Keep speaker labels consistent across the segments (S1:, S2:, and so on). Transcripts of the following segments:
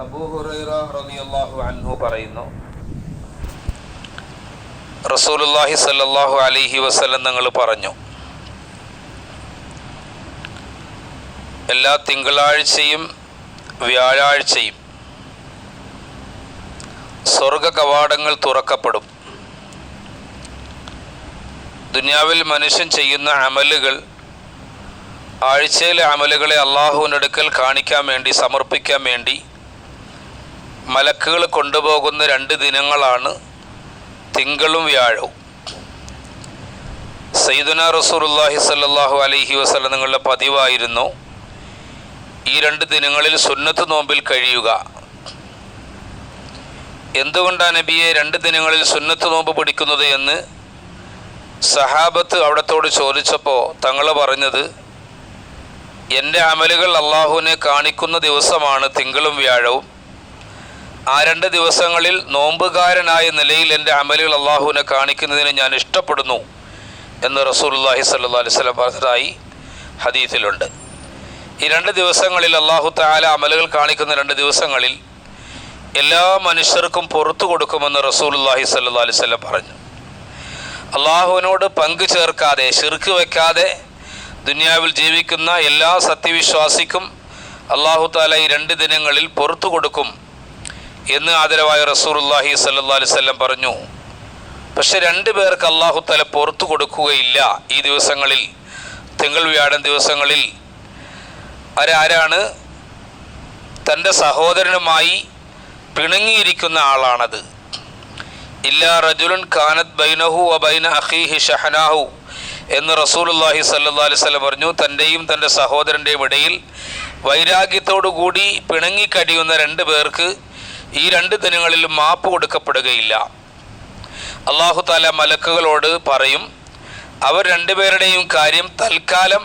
S1: അബൂ ഹുറൈറ റളിയല്ലാഹു അൻഹു പറയുന്നു, റസൂലുള്ളാഹി സ്വല്ലല്ലാഹു അലൈഹി വസല്ലം തങ്ങൾ പറഞ്ഞു, എല്ലാ തിങ്കളാഴ്ചയും വ്യാഴാഴ്ചയും സ്വർഗ കവാടങ്ങൾ തുറക്കപ്പെടും. ദുനിയാവിൽ മനുഷ്യൻ ചെയ്യുന്ന അമലുകൾ, ആഴ്ചയിലെ അമലുകളെ അള്ളാഹുവിൻ്റെ അടുക്കൽ കാണിക്കാൻ വേണ്ടി, സമർപ്പിക്കാൻ വേണ്ടി മലക്കുകൾ കൊണ്ടുപോകുന്ന 2 ദിനങ്ങളാണ് തിങ്കളും വ്യാഴവും. സയ്യിദുനാ റസൂലുള്ളാഹി സ്വല്ലല്ലാഹു അലൈഹി വസല്ലം തങ്ങളുടെ പതിവായിരുന്നു ഈ 2 ദിനങ്ങളിൽ സുന്നത്ത് നോമ്പിൽ കഴിയുക. എന്തുകൊണ്ടാണ് നബിയെ 2 ദിനങ്ങളിൽ സുന്നത്ത് നോമ്പ് പിടിക്കുന്നത് എന്ന് സഹാബത്ത് അവിടത്തോട് ചോദിച്ചപ്പോൾ തങ്ങൾ പറഞ്ഞത്, എൻ്റെ അമലുകൾ അള്ളാഹുവിനെ കാണിക്കുന്ന ദിവസമാണ് തിങ്കളും വ്യാഴവും. ആ 2 ദിവസങ്ങളിൽ നോമ്പുകാരനായ നിലയിൽ എൻ്റെ അമലുകൾ അള്ളാഹുവിനെ കാണിക്കുന്നതിന് ഞാൻ ഇഷ്ടപ്പെടുന്നു എന്ന് റസൂലുള്ളാഹി സ്വല്ലല്ലാഹു അലൈഹി വസല്ലം പറഞ്ഞതായി ഹദീസിലുണ്ട്. ഈ 2 ദിവസങ്ങളിൽ അള്ളാഹു തആല അമലുകൾ കാണിക്കുന്ന 2 ദിവസങ്ങളിൽ എല്ലാ മനുഷ്യർക്കും പുറത്തു കൊടുക്കുമെന്ന് റസൂലുള്ളാഹി സ്വല്ലല്ലാഹു അലൈഹി വസല്ലം പറഞ്ഞു. അള്ളാഹുവിനോട് പങ്കു ചേർക്കാതെ, ശിർക്ക് വയ്ക്കാതെ ദുനിയാവിൽ ജീവിക്കുന്ന എല്ലാ സത്യവിശ്വാസിക്കും അള്ളാഹു തആല ഈ 2 ദിനങ്ങളിൽ പുറത്തു കൊടുക്കും എന്ന് ആദരവായ റസൂലുള്ളാഹി സ്വല്ലല്ലാഹു അലൈഹി വസല്ലം പറഞ്ഞു. പക്ഷെ 2 പേർക്ക് അള്ളാഹു തആല പുറത്തു കൊടുക്കുകയില്ല ഈ ദിവസങ്ങളിൽ, തിങ്കൾ വ്യാഴം ദിവസങ്ങളിൽ. ആരാണ്? തൻ്റെ സഹോദരനുമായി പിണങ്ങിയിരിക്കുന്ന ആളാണത്. ഇല്ലാ റജുലുൻ കാനത് ബൈനഹു വ ബൈന അഖീഹി ഷഹനാഹു എന്ന് റസൂലുള്ളാഹി സ്വല്ലല്ലാഹു അലൈഹി വസല്ലം പറഞ്ഞു. തൻ്റെയും തൻ്റെ സഹോദരൻ്റെയും ഇടയിൽ വൈരാഗ്യത്തോടു കൂടി പിണങ്ങിക്കടിയുന്ന 2 പേർക്ക് ഈ 2 ദിനങ്ങളിലും മാപ്പ് കൊടുക്കപ്പെടുകയില്ല. അല്ലാഹു തആല മലക്കുകളോട് പറയും, അവർ 2 പേരുടെയും കാര്യം തൽക്കാലം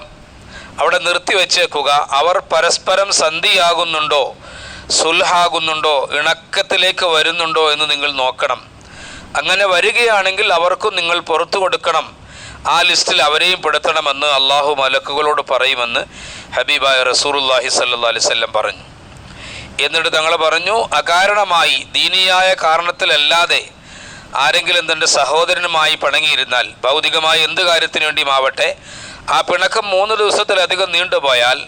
S1: അവിടെ നിർത്തിവെച്ചേക്കുക. അവർ പരസ്പരം സന്ധിയാകുന്നുണ്ടോ, സുൽഹാകുന്നുണ്ടോ, ഇണക്കത്തിലേക്ക് വരുന്നുണ്ടോ എന്ന് നിങ്ങൾ നോക്കണം. അങ്ങനെ വരികയാണെങ്കിൽ അവർക്കും നിങ്ങൾ പുറത്തു കൊടുക്കണം, ആ ലിസ്റ്റിൽ അവരെയും പെടുത്തണമെന്ന് അള്ളാഹു മലക്കുകളോട് പറയുമെന്ന് ഹബീബായ റസൂലുള്ളാഹി സ്വല്ലല്ലാഹു അലൈഹി വസല്ലം പറഞ്ഞു. എന്നിട്ട് തങ്ങൾ പറഞ്ഞു, അകാരണമായി ദീനിയായ കാരണത്തിലല്ലാതെ ആരെങ്കിലും തൻ്റെ സഹോദരനുമായി പിണങ്ങിയിരുന്നാൽ, ഭൗതികമായ എന്ത് കാര്യത്തിനു വേണ്ടിയുമാവട്ടെ, ആ പിണക്കം 3 ദിവസത്തിലധികം നീണ്ടുപോയാൽ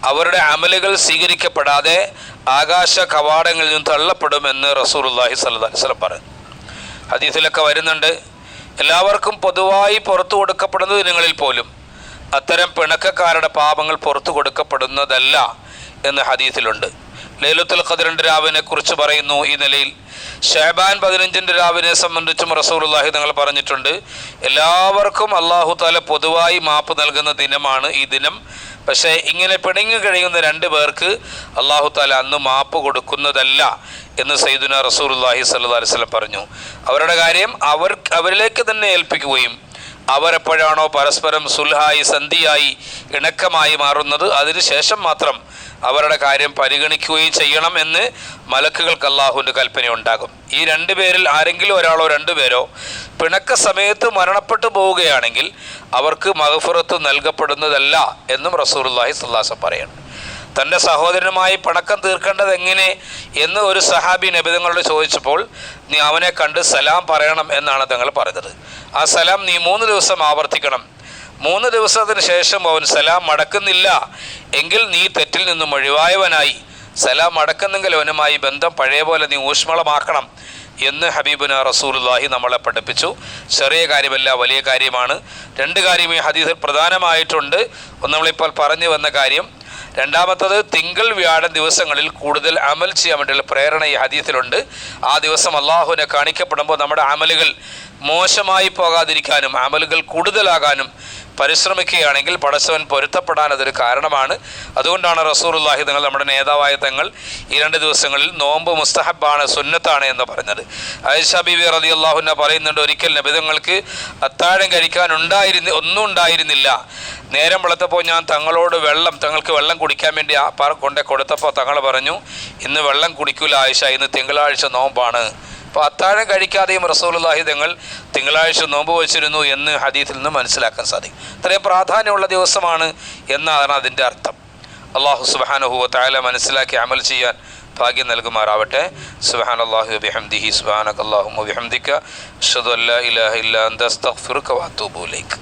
S1: അവരുടെ അമലുകൾ സ്വീകരിക്കപ്പെടാതെ ആകാശ കവാടങ്ങളിൽ നിന്ന് തള്ളപ്പെടുമെന്ന് റസൂലുള്ളാഹി സ്വല്ലല്ലാഹു അലൈഹി വസല്ലം പറഞ്ഞു. ഹദീസിലൊക്കെ വരുന്നുണ്ട്, എല്ലാവർക്കും പൊതുവായി പുറത്തു കൊടുക്കപ്പെടുന്ന ദിനങ്ങളിൽ പോലും അത്തരം പിണക്കക്കാരുടെ പാപങ്ങൾ പുറത്തു കൊടുക്കപ്പെടുന്നതല്ല എന്ന് ഹദീസിലുണ്ട്. ലൈലത്തുൽ ഖദ്റിൻ്റെ രാവിനെ കുറിച്ച് പറയുന്നു ഈ നിലയിൽ. ശഅബാൻ 15ൻ്റെ രാവിനെ സംബന്ധിച്ചും റസൂലുള്ളാഹി തങ്ങൾ പറഞ്ഞിട്ടുണ്ട്, എല്ലാവർക്കും അല്ലാഹു തആല പൊതുവായി മാപ്പ് നൽകുന്ന ദിനമാണ് ഈ ദിനം. പക്ഷേ ഇങ്ങനെ പിണങ്ങി കഴിയുന്ന 2 പേർക്ക് അല്ലാഹു തആല അന്ന് മാപ്പ് കൊടുക്കുന്നതല്ല എന്ന് സയ്യിദുനാ റസൂലുള്ളാഹി സ്വല്ലല്ലാഹു അലൈഹി വസല്ലം പറഞ്ഞു. അവരുടെ കാര്യം അവരിലേക്ക് തന്നെ ഏൽപ്പിക്കുകയും അവരെപ്പോഴാണോ പരസ്പരം സുൽഹായി, സന്ധിയായി, ഇണക്കമായി മാറുന്നത് അതിനുശേഷം മാത്രം അവരുടെ കാര്യം പരിഗണിക്കുകയും ചെയ്യണം എന്ന് മലക്കുകൾക്ക് അള്ളാഹുവിൻ്റെ കൽപ്പനയുണ്ടാകും. ഈ 2 പേരിൽ ആരെങ്കിലും ഒരാളോ 2 പേരോ പിണക്ക സമയത്ത് മരണപ്പെട്ടു പോവുകയാണെങ്കിൽ അവർക്ക് മഗ്ഫിറത്ത് നൽകപ്പെടുന്നതല്ല എന്നും റസൂലുള്ളാഹി സ്വല്ലല്ലാഹു അലൈഹി വസല്ലം പറയുന്നു. തൻ്റെ സഹോദരനുമായി പിണക്കം തീർക്കേണ്ടത് എങ്ങനെ എന്ന് ഒരു സഹാബി നബി തങ്ങളോട് ചോദിച്ചപ്പോൾ, നീ അവനെ കണ്ട് സലാം പറയണം എന്നാണ് തങ്ങൾ പറഞ്ഞത്. ആ സലാം നീ 3 ദിവസം ആവർത്തിക്കണം. 3 ദിവസത്തിന് ശേഷം അവൻ സലാം മടക്കുന്നില്ല എങ്കിൽ നീ തെറ്റിൽ നിന്നും ഒഴിവായവനായി. സലാം മടക്കുന്നെങ്കിൽ അവനുമായി ബന്ധം പഴയ പോലെ നീ ഊഷ്മളമാക്കണം എന്ന് ഹബീബുനാ റസൂലുള്ളാഹി നമ്മളെ പഠിപ്പിച്ചു. ചെറിയ കാര്യമല്ല, വലിയ കാര്യമാണ്. 2 കാര്യം ഈ ഹദീസിൽ പ്രധാനമായിട്ടുണ്ട്. ഒന്ന് നമ്മളിപ്പോൾ പറഞ്ഞു വന്ന കാര്യം. രണ്ടാമത്തത്, തിങ്കൾ വ്യാഴം ദിവസങ്ങളിൽ കൂടുതൽ അമൽ ചെയ്യാൻ വേണ്ടിയുള്ള പ്രേരണ ഈ ഹദീസിലുണ്ട്. ആ ദിവസം അള്ളാഹുവിനെ കാണിക്കപ്പെടുമ്പോൾ നമ്മുടെ അമലുകൾ മോശമായി പോകാതിരിക്കാനും അമലുകൾ കൂടുതലാകാനും പരിശ്രമിക്കുകയാണെങ്കിൽ പടച്ചവൻ പൊരുത്തപ്പെടാൻ അതൊരു കാരണമാണ്. അതുകൊണ്ടാണ് റസൂലുള്ളാഹി തങ്ങൾ, നമ്മുടെ നേതാവായ തങ്ങൾ, ഈ 2 ദിവസങ്ങളിൽ നോമ്പ് മുസ്തഹബാണ്, സുന്നത്താണ് എന്ന് പറഞ്ഞത്. ആയിഷ ബീവി റളിയല്ലാഹു അൻഹ പറയുന്നുണ്ട്, ഒരിക്കൽ നബി തങ്ങൾക്ക് അത്താഴം കഴിക്കാൻ ഒന്നും ഉണ്ടായിരുന്നില്ല. നേരം വെളുത്തപ്പോൾ ഞാൻ തങ്ങൾക്ക് വെള്ളം കുടിക്കാൻ വേണ്ടി കൊണ്ടേ കൊടുത്തപ്പോൾ തങ്ങൾ പറഞ്ഞു, ഇന്ന് വെള്ളം കുടിക്കൂല ആയിഷ, ഇന്ന് തിങ്കളാഴ്ച നോമ്പാണ്. അപ്പോൾ അത്താഴം കഴിക്കാതെയും റസൂലുള്ളാഹി തങ്ങൾ തിങ്കളാഴ്ച നോമ്പ് വച്ചിരുന്നു എന്ന് ഹദീസിൽ നിന്ന് മനസ്സിലാക്കാൻ സാധിക്കും. ഇത്രയും പ്രാധാന്യമുള്ള ദിവസമാണ് എന്നാണ് അതിൻ്റെ അർത്ഥം. അള്ളാഹു സുബ്ഹാനഹു വ തആല മനസ്സിലാക്കി അമൽ ചെയ്യാൻ ഭാഗ്യം നൽകുമാറാവട്ടെ. സുബ്ഹാനല്ലാഹി വബിഹംദിഹി സുബ്ഹാനക അല്ലാഹുമ്മ വബിഹംദിക അഷ്ഹദു അല്ലാ ഇലാഹ ഇല്ലാ അൻത അസ്തഗ്ഫിറുക വഅതൂബു ഇലൈക്.